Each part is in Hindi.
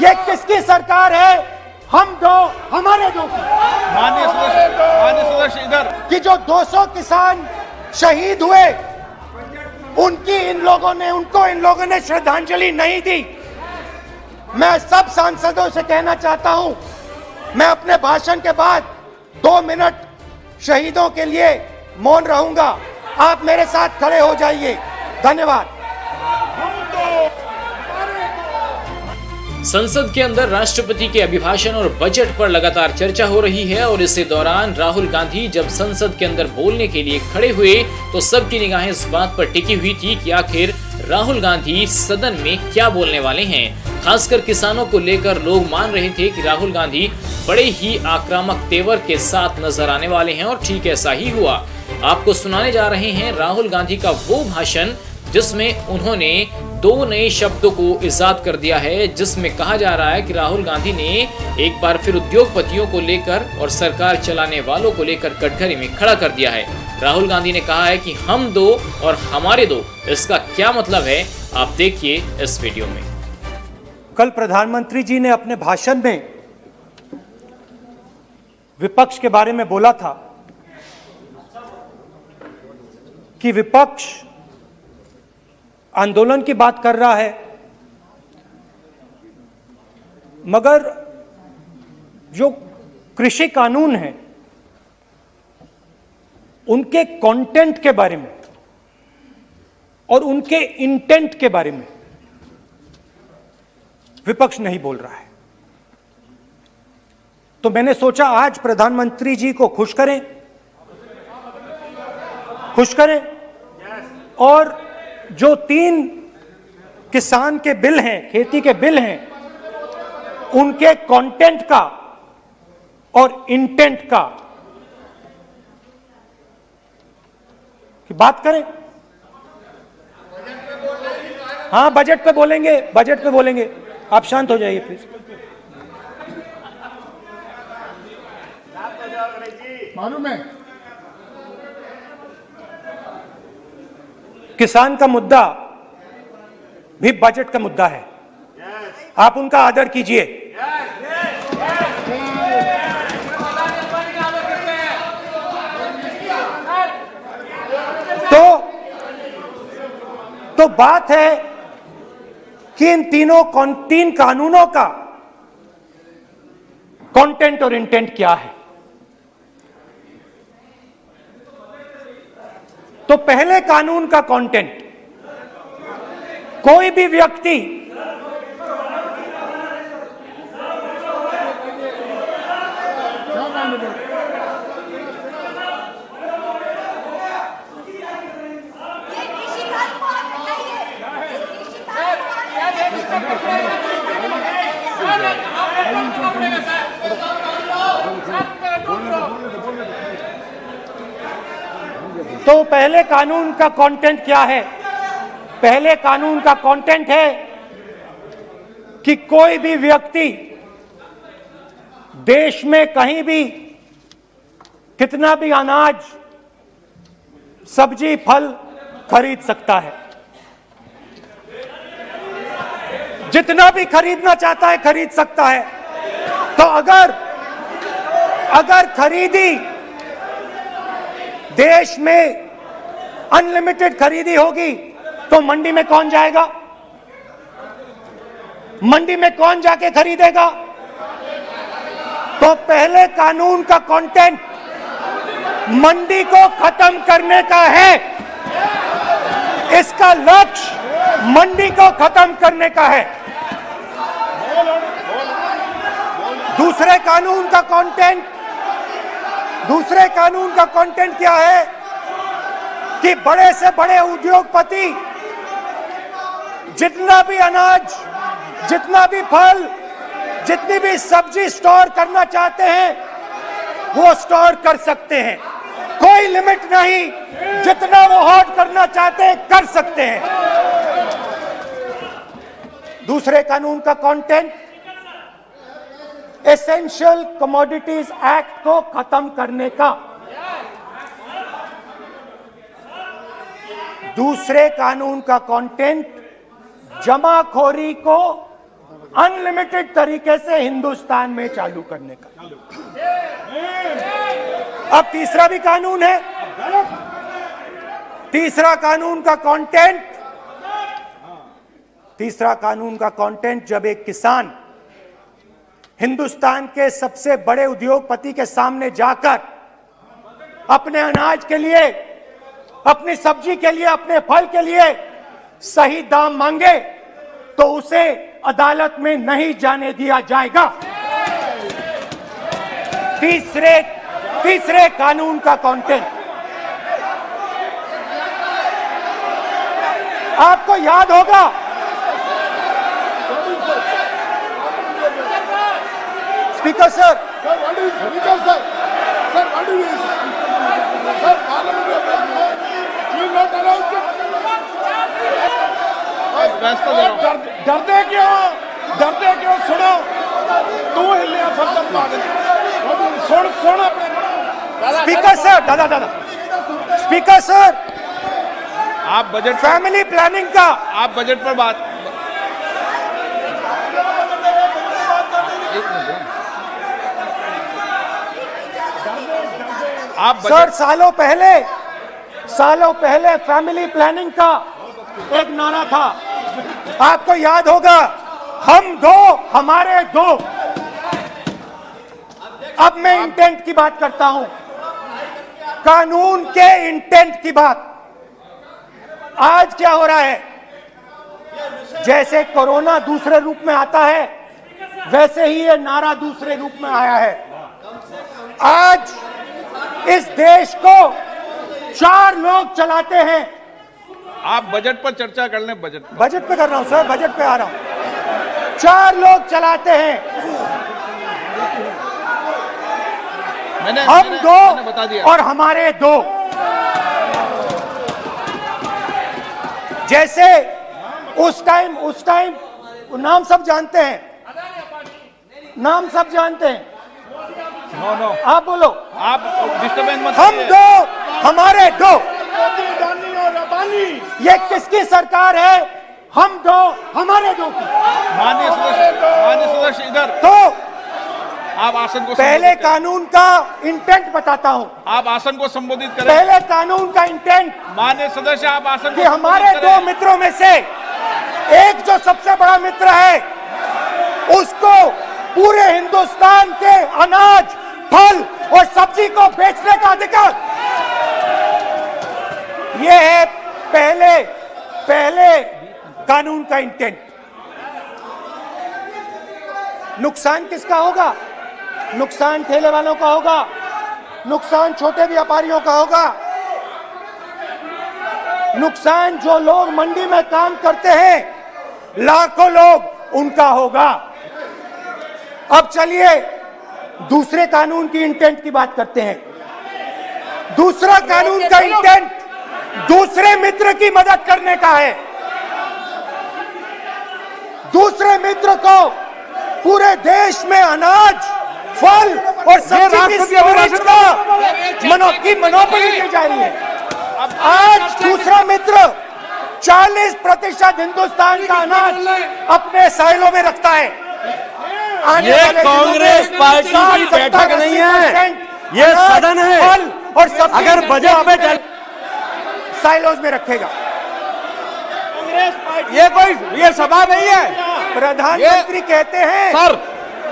ये किसकी सरकार है? हम दो, हमारे दो की। माननीय सदस्य इधर कि जो 200 किसान शहीद हुए, उनको इन लोगों ने श्रद्धांजलि नहीं दी। मैं सब सांसदों से कहना चाहता हूं, मैं अपने भाषण के बाद 2 मिनट शहीदों के लिए मौन रहूंगा। आप मेरे साथ खड़े हो जाइए। धन्यवाद। संसद के अंदर राष्ट्रपति के अभिभाषण और बजट पर लगातार चर्चा हो रही है और इसी दौरान राहुल गांधी जब संसद के अंदर बोलने के लिए खड़े हुए तो सबकी निगाहें इस बात पर टिकी हुई थी कि आखिर राहुल गांधी सदन में क्या बोलने वाले हैं। खासकर किसानों को लेकर लोग मान रहे थे कि राहुल गांधी बड़े ही आक्रामक तेवर के साथ नजर आने वाले हैं और ठीक ऐसा ही हुआ। आपको सुनाने जा रहे हैं राहुल गांधी का वो भाषण जिसमें उन्होंने 2 नए शब्दों को इजाद कर दिया है, जिसमें कहा जा रहा है कि राहुल गांधी ने एक बार फिर उद्योगपतियों को लेकर और सरकार चलाने वालों को लेकर कटघरे में खड़ा कर दिया है। राहुल गांधी ने कहा है कि हम दो और हमारे दो, इसका क्या मतलब है आप देखिए इस वीडियो में। कल प्रधानमंत्री जी ने अपने भाषण में विपक्ष के बारे में बोला था कि विपक्ष आंदोलन की बात कर रहा है, मगर जो कृषि कानून है उनके कंटेंट के बारे में और उनके इंटेंट के बारे में विपक्ष नहीं बोल रहा है। तो मैंने सोचा आज प्रधानमंत्री जी को खुश करें और जो 3 किसान के बिल हैं, खेती के बिल हैं, उनके कंटेंट का और इंटेंट का की बात करें। हाँ, बजट पे बोलेंगे। आप शांत हो जाइए प्लीज। मालूम है किसान का मुद्दा भी बजट का मुद्दा है। आप उनका आदर कीजिए। तो बात है कि इन 3 कानूनों का कंटेंट और इंटेंट क्या है। तो पहले कानून का कंटेंट, कोई भी व्यक्ति तो पहले कानून का कंटेंट क्या है? पहले कानून का कंटेंट है कि कोई भी व्यक्ति देश में कहीं भी कितना भी अनाज, सब्जी, फल खरीद सकता है। जितना भी खरीदना चाहता है खरीद सकता है। तो अगर खरीदी देश में अनलिमिटेड खरीदी होगी तो मंडी में कौन जाएगा? मंडी में कौन जाके खरीदेगा? तो पहले कानून का कंटेंट मंडी को खत्म करने का है। इसका लक्ष्य मंडी को खत्म करने का है। दूसरे कानून का कंटेंट क्या है कि बड़े से बड़े उद्योगपति जितना भी अनाज, जितना भी फल, जितनी भी सब्जी स्टोर करना चाहते हैं वो स्टोर कर सकते हैं। कोई लिमिट नहीं, जितना वो होल्ड करना चाहते हैं कर सकते हैं। दूसरे कानून का कंटेंट एसेंशियल कमोडिटीज एक्ट को खत्म करने का। दूसरे कानून का कंटेंट जमाखोरी को अनलिमिटेड तरीके से हिंदुस्तान में चालू करने का। अब तीसरा भी कानून है। तीसरा कानून का कंटेंट, जब एक किसान हिंदुस्तान के सबसे बड़े उद्योगपति के सामने जाकर अपने अनाज के लिए, अपनी सब्जी के लिए, अपने फल के लिए सही दाम मांगे तो उसे अदालत में नहीं जाने दिया जाएगा। तीसरे कानून का कंटेंट आपको याद होगा, स्पीकर सर, डरते क्यों? सुनो, तू हिलिया सब पागल। सुन अपने स्पीकर सर, दादा स्पीकर सर, आप बजट फैमिली प्लानिंग का, आप बजट पर बात, आप सर, सालों पहले फैमिली प्लानिंग का एक नारा था, आपको याद होगा, हम दो हमारे दो। अब मैं इंटेंट की बात करता हूं, कानून के इंटेंट की बात। आज क्या हो रहा है, जैसे कोरोना दूसरे रूप में आता है, वैसे ही ये नारा दूसरे रूप में आया है। आज इस देश को 4 लोग चलाते हैं। आप बजट पर चर्चा कर लें। बजट पे कर रहा हूं सर, बजट पे आ रहा हूं। 4 लोग चलाते हैं, हम दो बता दिया। और हमारे दो। जैसे उस टाइम नाम सब जानते हैं, नाम सब जानते हैं। नो, आप बोलो, आप डिस्टर्बेंस मत हम करिए। दो हमारे दो। ये किसकी सरकार है? हम दो हमारे दो की। माननीय सदस्य इधर। तो आप आसन को पहले कानून का इंटेंट बताता हूं। आप आसन को संबोधित करें। पहले कानून का इंटेंट, माननीय सदस्य, आप आसन कि को हमारे दो मित्रों में से एक जो सबसे बड़ा मित्र है, उसको पूरे हिंदुस्तान के अनाज, फल और सब्जी को बेचने का अधिकार। यह है पहले कानून का इंटेंट। नुकसान किसका होगा? नुकसान ठेले वालों का होगा, नुकसान छोटे व्यापारियों का होगा, नुकसान जो लोग मंडी में काम करते हैं, लाखों लोग, उनका होगा। अब चलिए दूसरे कानून की इंटेंट की बात करते हैं। दूसरा कानून का इंटेंट दूसरे मित्र की मदद करने का है। दूसरे मित्र को पूरे देश में अनाज, फल और सब्जी की स्टोरेज की मोनोपोली दी जा रही है। आज दूसरा मित्र 40% हिंदुस्तान का अनाज अपने साइलों में रखता है। ये कांग्रेस पार्टी की बैठक नहीं है, ये सदन है। फल और सब्जी अगर बजट में साइलोज में रखेगा। ये सभा नहीं है। प्रधानमंत्री कहते हैं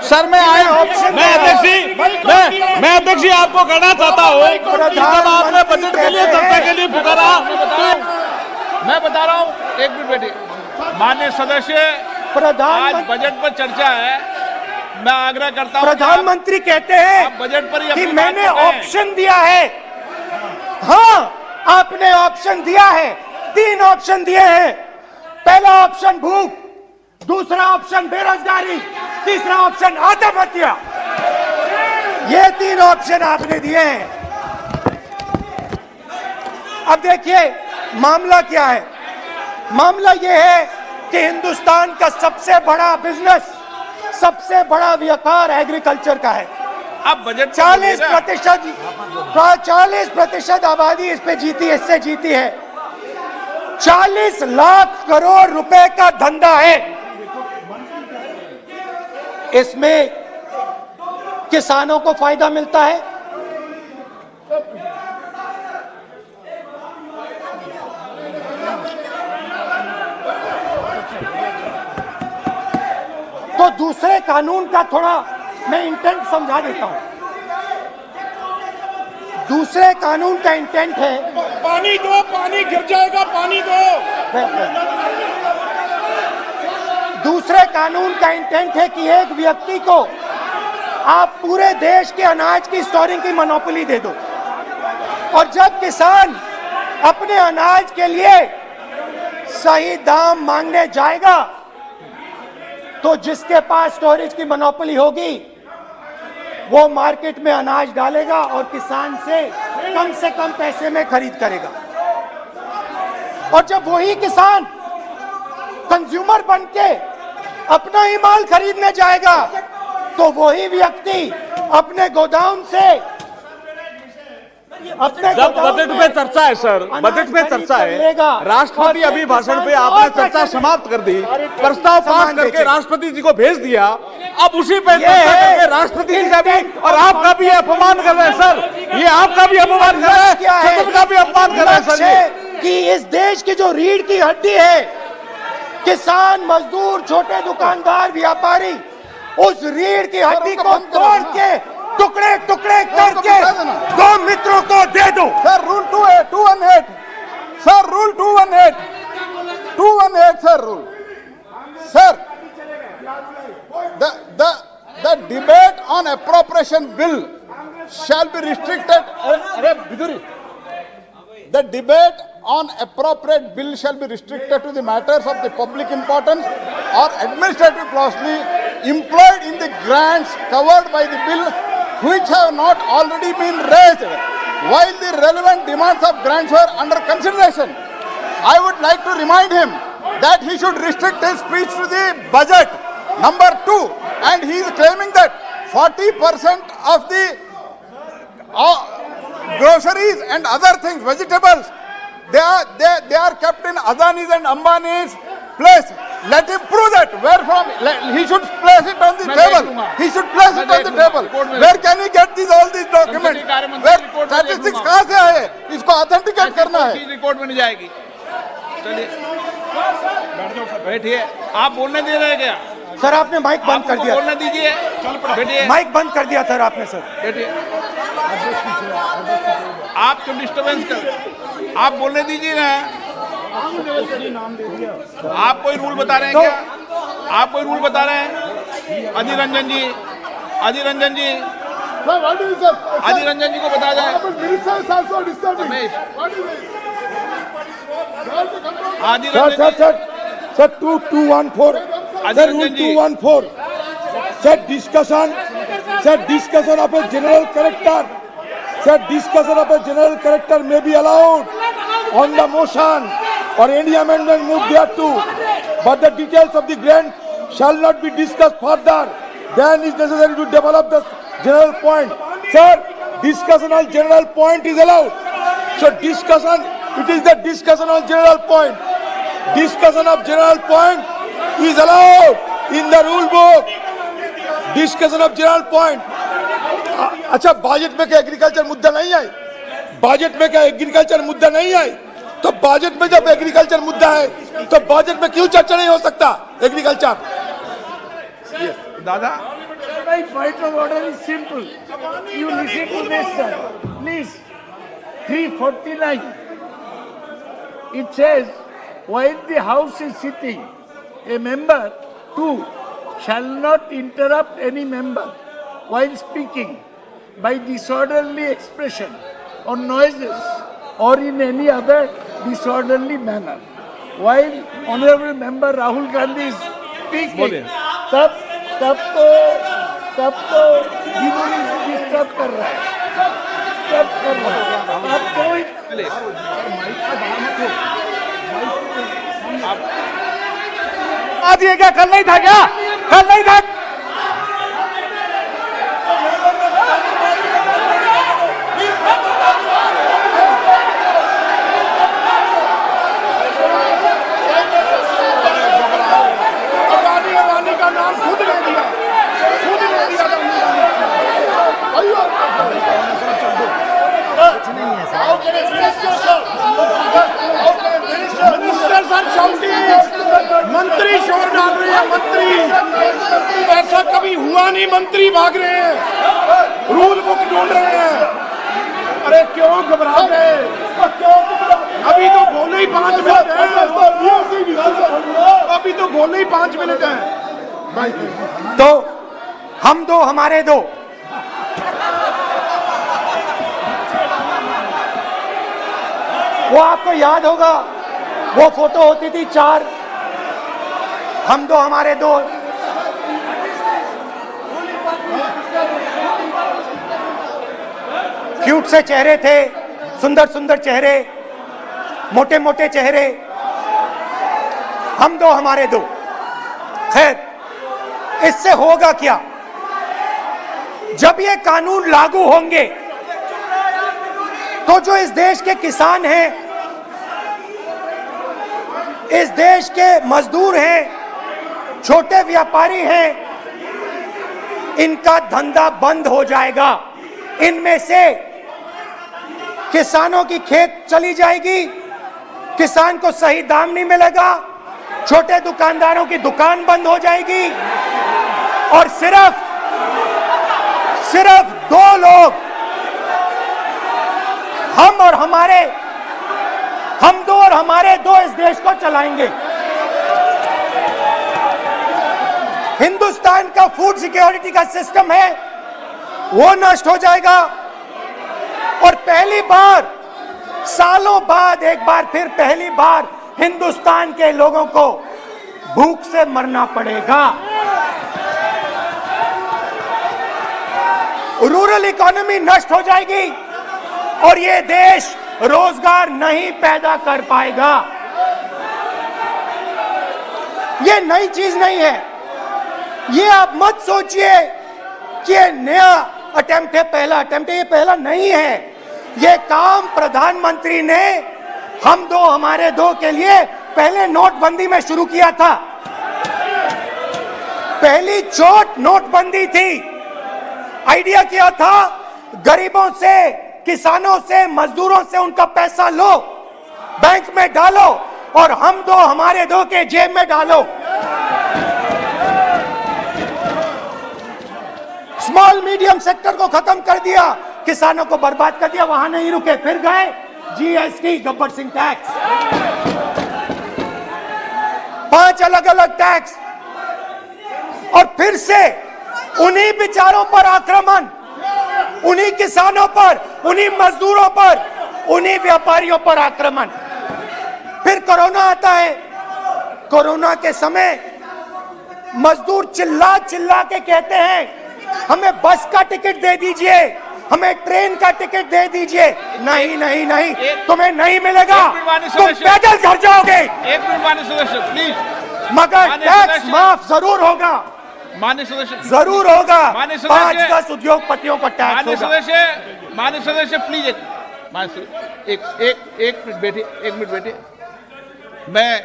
सर मैं अध्यक्ष जी आपको कहना चाहता हूँ, जब आपने बजट के लिए चर्चा के लिए पुकारा, मैं बता रहा हूँ, एक मिनट बैठिए। माननीय सदस्य, आज बजट पर चर्चा है, मैं आग्रह करता हूँ। प्रधानमंत्री कहते हैं बजट पर कि मैंने ऑप्शन दिया है। हाँ, आपने ऑप्शन दिया है। 3 ऑप्शन दिए हैं। पहला ऑप्शन भूख, दूसरा ऑप्शन बेरोजगारी, तीसरा ऑप्शन आत्महत्या। ये 3 ऑप्शन आपने दिए हैं। अब देखिए मामला क्या है। मामला ये है कि हिंदुस्तान का सबसे बड़ा बिजनेस, सबसे बड़ा व्यापार एग्रीकल्चर का है। अब बजट 40% आबादी इस पे जीती, इससे जीती है। 40 लाख करोड़ रुपए का धंधा है। इसमें किसानों को फायदा मिलता है। तो दूसरे कानून का थोड़ा मैं इंटेंट समझा देता हूं। दूसरे कानून का इंटेंट है, पानी दो, पानी गिर जाएगा, पानी दो। दूसरे कानून का इंटेंट है कि एक व्यक्ति को आप पूरे देश के अनाज की स्टोरिंग की मोनोपोली दे दो, और जब किसान अपने अनाज के लिए सही दाम मांगने जाएगा तो जिसके पास स्टोरेज की मोनोपोली होगी वो मार्केट में अनाज डालेगा और किसान से कम पैसे में खरीद करेगा। और जब वही किसान कंज्यूमर बन के अपना ही माल खरीदने जाएगा तो वही व्यक्ति अपने गोदाम से जब बजट पे चर्चा है सर, बजट पे चर्चा है, राष्ट्रपति अभिभाषण पे आपने चर्चा समाप्त कर दी, प्रस्ताव पास करके राष्ट्रपति जी को भेज दिया, अब उसी पे चर्चा करके राष्ट्रपति जी का भी और आपका भी अपमान कर रहे हैं सर। ये आपका भी अपमान कर रहे हैं, सदन का भी अपमान कर रहे हैं सर। ये कि इस देश की जो रीढ़ की हड्डी है, किसान, मजदूर, छोटे दुकानदार, व्यापारी, उस रीढ़ की हड्डी को तोड़ के टुकड़े टुकड़े करके दो मित्रों को दे दो। Sir rule 218 sir, rule 218 sir, rule sir, the debate on appropriation bill shall be restricted. The debate on appropriate bill shall be restricted to the matters of the public importance or administrative clausely employed in the grants covered by the bill which have not already been raised while the relevant demands of grants were under consideration. I would like to remind him that he should restrict his speech to the budget, number 2, and he is claiming that 40% of the groceries and other things, vegetables, they are kept in Adani's and Ambani's place. Let him prove that. Where from? He should place it on the table. He should place it on the table. Where can he get all these documents? Where statistics कहाँ से आए? इसको ऑथेंटिकेट करना है। रिकॉर्ड में नहीं जाएगी। चलिए बैठिए। आप बोलने दे रहे हैं क्या? सर आपने माइक बंद कर दिया। बोलने दीजिए। बैठिए। माइक बंद कर दिया सर आपने। सर बैठिए। आप क्यों डिस्टर्बेंस कर? आप बोलने दीजिए ना। आप कोई रूल बता रहे हैं क्या? आप कोई रूल बता रहे हैं? अधीर रंजन जी, अधीर रंजन जी, अधीर रंजन जी को बता जाए। Sir 2214 Adhir Ranjan ji, 214 sir, discussion of a general character. Sir, discussion of a general character may be allowed on the motion or any amendment moved thereto, but the details of the grant shall not be discussed further. Then is necessary to develop the general point. Sir, discussion on general point is allowed. So discussion, it is the discussion on general point. Discussion of general point is allowed in the rule book. Discussion of general point. अच्छा, बजट में क्या एग्रीकल्चर मुद्दा नहीं है? बजट में क्या एग्रीकल्चर मुद्दा नहीं है? तो बजट में जब एग्रीकल्चर मुद्दा है तो बजट में क्यों चर्चा नहीं हो सकता एग्रीकल्चर? दादा, My point of order is simple. You listen to this, sir. Please. 349. It says, while the house is sitting, a member, 2, shall not interrupt any member while speaking by disorderly expression or noises or in any other disorderly manner. While Honorable Member Rahul Gandhi is speaking, तब तो डिस्टर्ब कर रहा है, आज ये क्या कल नहीं था क्या? कल नहीं था? अदानी का नाम खुद ले दिया। कई मंत्री भाग रहे हैं, रूल बुक ढूंढ रहे हैं। अरे क्यों घबरा गए? अभी तो बोले ही 5 मिनट है, अभी तो बोले ही 5 मिनट है। तो हम दो हमारे दो, वो आपको याद होगा, वो फोटो होती थी 4, हम दो हमारे दो। क्यूट से चेहरे थे, सुंदर सुंदर चेहरे, मोटे मोटे चेहरे, हम दो हमारे दो। खैर, इससे होगा क्या? जब ये कानून लागू होंगे तो जो इस देश के किसान हैं, इस देश के मजदूर हैं, छोटे व्यापारी हैं, इनका धंधा बंद हो जाएगा। इनमें से किसानों की खेत चली जाएगी, किसान को सही दाम नहीं मिलेगा, छोटे दुकानदारों की दुकान बंद हो जाएगी और सिर्फ 2 लोग, हम दो और हमारे दो इस देश को चलाएंगे। हिंदुस्तान का फूड सिक्योरिटी का सिस्टम है वो नष्ट हो जाएगा और पहली बार सालों बाद एक बार फिर पहली बार हिंदुस्तान के लोगों को भूख से मरना पड़ेगा। रूरल इकोनॉमी नष्ट हो जाएगी और ये देश रोजगार नहीं पैदा कर पाएगा। ये नई चीज नहीं है, ये आप मत सोचिए कि ये नया अटेम्प्ट है, पहला अटेम्प्ट है। ये पहला नहीं है, ये काम प्रधानमंत्री ने हम दो हमारे दो के लिए पहले नोटबंदी में शुरू किया था। पहली चोट नोटबंदी थी। आइडिया किया था गरीबों से, किसानों से, मजदूरों से उनका पैसा लो, बैंक में डालो और हम दो हमारे दो के जेब में डालो। स्मॉल मीडियम सेक्टर को खत्म कर दिया, किसानों को बर्बाद कर दिया। वहां नहीं रुके, फिर गए जीएसटी, गब्बर सिंह टैक्स, 5 अलग अलग टैक्स और फिर से उन्हीं बेचारों पर आक्रमण, उन्हीं किसानों पर, उन्हीं मजदूरों पर, उन्हीं व्यापारियों पर आक्रमण। फिर कोरोना आता है। कोरोना के समय मजदूर चिल्ला चिल्ला के कहते हैं हमें बस का टिकट दे दीजिए, हमें ट्रेन का टिकट दे दीजिए। नहीं नहीं नहीं, तुम्हें नहीं मिलेगा, तुम पैदल घर जाओगे। एक मिनट माननीय सदस्य प्लीज। मगर टैक्स माफ जरूर होगा, माननीय सदस्य जरूर होगा। माननीय सदस्य 5-10 उद्योगपतियों को टैक्स माननीय होगा। सदस्य प्लीज, एक मिनट बैठिए, 1 मिनट बैठिए। मैं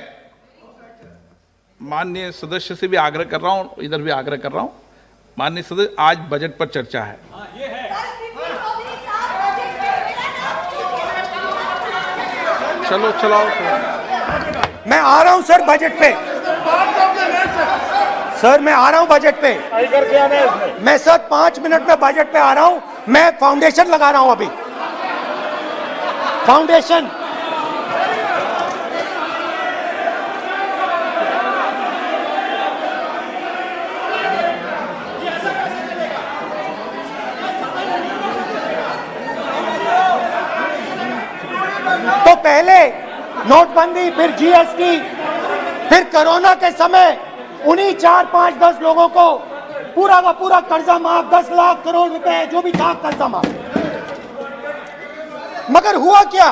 माननीय सदस्य से भी आग्रह कर रहा हूं, इधर भी आग्रह कर रहा हूं। माननीय सदस्य, आज बजट पर चर्चा है। चलो चलाओ। मैं आ रहा हूं सर बजट पे, सर मैं आ रहा हूं बजट पे। मैं सर 5 मिनट में बजट पे आ रहा हूं। मैं फाउंडेशन लगा रहा हूं अभी, फाउंडेशन। तो पहले नोटबंदी, फिर जीएसटी, फिर कोरोना के समय उन्हीं 4, 5, 10 लोगों को पूरा का पूरा कर्जा माफ, 10 लाख करोड़ रुपए जो भी था कर्जा माफ। मगर हुआ क्या?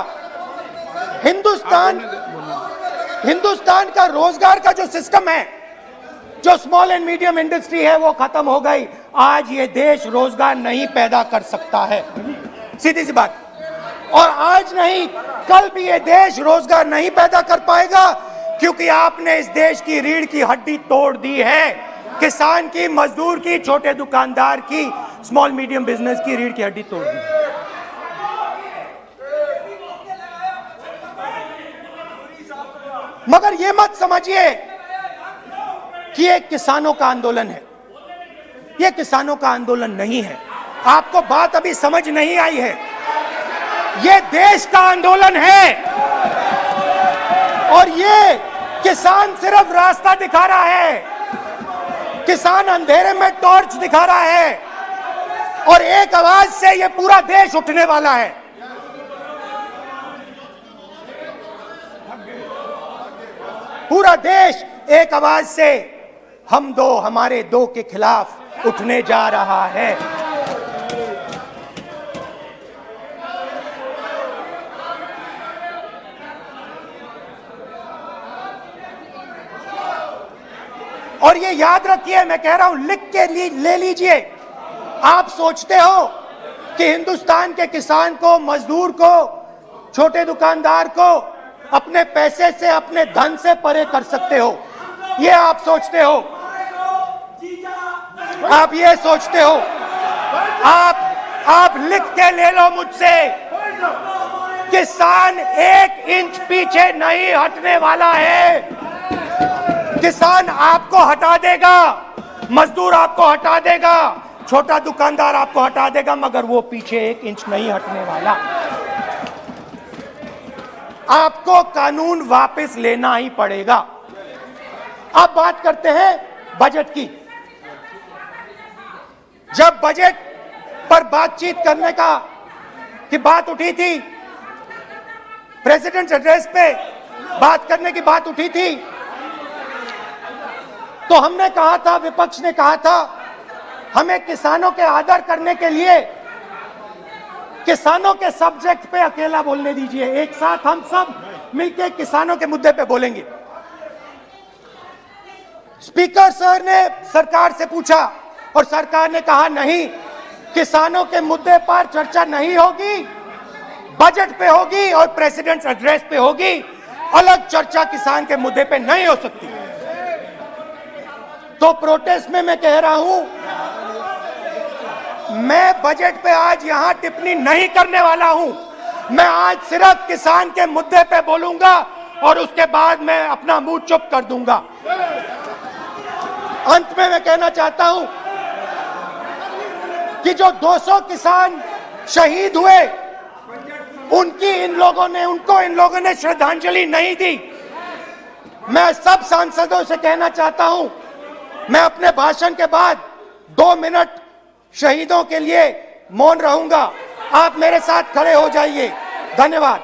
हिंदुस्तान का रोजगार का जो सिस्टम है, जो स्मॉल एंड मीडियम इंडस्ट्री है, वो खत्म हो गई। आज ये देश रोजगार नहीं पैदा कर सकता है, सीधी सी बात। और आज नहीं, कल भी ये देश रोजगार नहीं पैदा कर पाएगा, क्योंकि आपने इस देश की रीढ़ की हड्डी तोड़ दी है। किसान की, मजदूर की, छोटे दुकानदार की, स्मॉल मीडियम बिजनेस की रीढ़ की हड्डी तोड़ दी। मगर ये मत समझिए कि ये किसानों का आंदोलन है। ये किसानों का आंदोलन नहीं है। आपको बात अभी समझ नहीं आई है। ये देश का आंदोलन है और ये किसान सिर्फ रास्ता दिखा रहा है, किसान अंधेरे में टॉर्च दिखा रहा है और एक आवाज से ये पूरा देश उठने वाला है। पूरा देश एक आवाज से हम दो हमारे दो के खिलाफ उठने जा रहा है। और ये याद रखिए, मैं कह रहा हूं, लिख के ले लीजिए। आप सोचते हो कि हिंदुस्तान के किसान को, मजदूर को, छोटे दुकानदार को अपने पैसे से, अपने धन से परे कर सकते हो, ये आप सोचते हो। आप ये सोचते हो। आप लिख के ले लो मुझसे, किसान 1 इंच पीछे नहीं हटने वाला है। किसान आपको हटा देगा, मजदूर आपको हटा देगा, छोटा दुकानदार आपको हटा देगा, मगर वो पीछे 1 इंच नहीं हटने वाला। आपको कानून वापस लेना ही पड़ेगा। अब बात करते हैं बजट की। जब बजट पर बातचीत करने की बात उठी थी, प्रेसिडेंट एड्रेस पे बात करने की बात उठी थी, तो हमने कहा था, विपक्ष ने कहा था, हमें किसानों के आदर करने के लिए किसानों के सब्जेक्ट पे अकेला बोलने दीजिए, एक साथ हम सब मिलकर किसानों के मुद्दे पे बोलेंगे। स्पीकर सर ने सरकार से पूछा और सरकार ने कहा नहीं, किसानों के मुद्दे पर चर्चा नहीं होगी, बजट पे होगी और प्रेसिडेंट एड्रेस पे होगी, अलग चर्चा किसान के मुद्दे पे नहीं हो सकती। तो प्रोटेस्ट में मैं कह रहा हूं, मैं बजट पे आज यहां टिप्पणी नहीं करने वाला हूं। मैं आज सिर्फ किसान के मुद्दे पे बोलूंगा और उसके बाद मैं अपना मुंह चुप कर दूंगा। अंत में मैं कहना चाहता हूं कि जो 200 किसान शहीद हुए, उनको इन लोगों ने श्रद्धांजलि नहीं दी। मैं सब सांसदों से कहना चाहता हूं, मैं अपने भाषण के बाद 2 मिनट शहीदों के लिए मौन रहूंगा। आप मेरे साथ खड़े हो जाइए। धन्यवाद।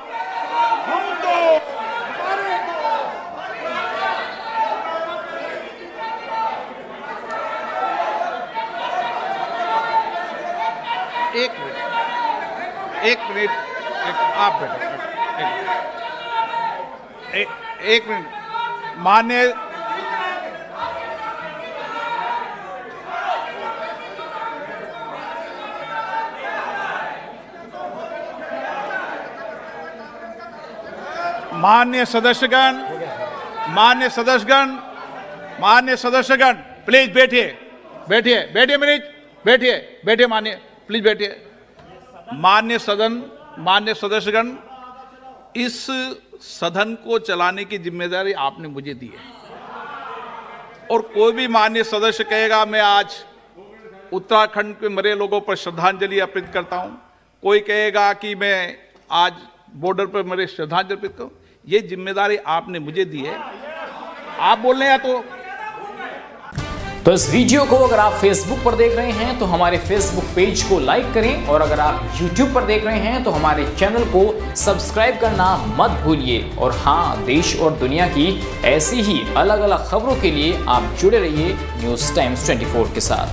एक मिनट, आप बैठो। एक मिनट, माननीय सदस्यगण, प्लीज बैठिए मनीष, बैठिए माननीय, प्लीज बैठिए। माननीय सदस्यगण, इस सदन को चलाने की जिम्मेदारी आपने मुझे दी है और कोई भी माननीय सदस्य कहेगा मैं आज उत्तराखंड के मरे लोगों पर श्रद्धांजलि अर्पित करता हूं, कोई कहेगा कि मैं आज बॉर्डर पर मरे श्रद्धांजलि अर्पित करूं, ये जिम्मेदारी आपने मुझे दी है। आप बोल रहे हैं तो इस वीडियो को अगर आप फेसबुक पर देख रहे हैं तो हमारे फेसबुक पेज को लाइक करें और अगर आप यूट्यूब पर देख रहे हैं तो हमारे चैनल को सब्सक्राइब करना मत भूलिए। और हाँ, देश और दुनिया की ऐसी ही अलग अलग खबरों के लिए आप जुड़े रहिए न्यूज़ टाइम्स 24 के साथ।